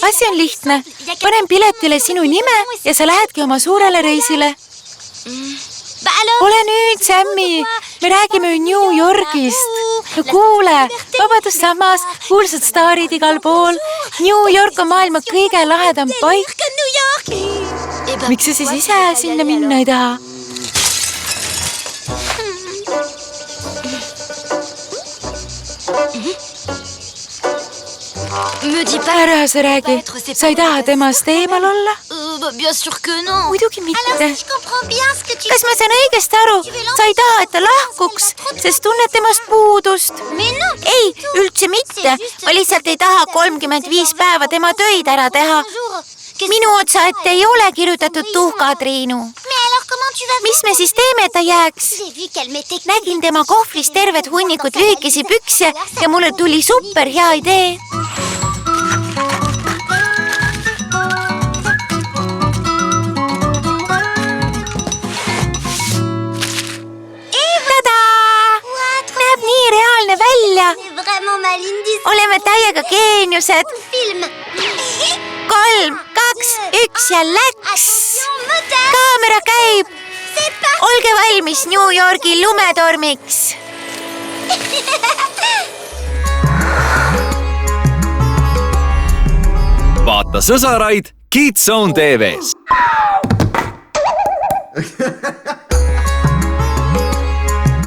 asi on lihtne. Panen piletile sinu nime ja sa lähedki oma suurele reisile. Ole nüüd, Sammy. Me räägime New Yorgist. No kuule, Vabadussammas, kuulsad staarid igal pool. New York on maailma kõige lahedam paik. Miks sa siis ise sinna minna ei taha? Ära sa räägi, sa ei taha temast eemal olla? Muidugi mitte. Kas ma saan õigesti aru? Sa ei taha, et ta lahkuks, sest tunned temast puudust? Ei, üldse mitte. Ma lihtsalt ei taha 35 päeva tema töid ära teha. Minu otsa ette ei ole kirjutatud tuhka, Triinu. Mis me siis teeme, et ta jääks? Nägin tema kohvris terved hunnikud lühikesi pükse ja mulle tuli super hea idee. Näeb nii reaalne välja. Oleme täiega geeniused. 3, 2, 1 ja läks. Kaamera käib. Olge valmis New Yorgi lumetormiks. Vaata sõsaraid Kids Zone TV-s.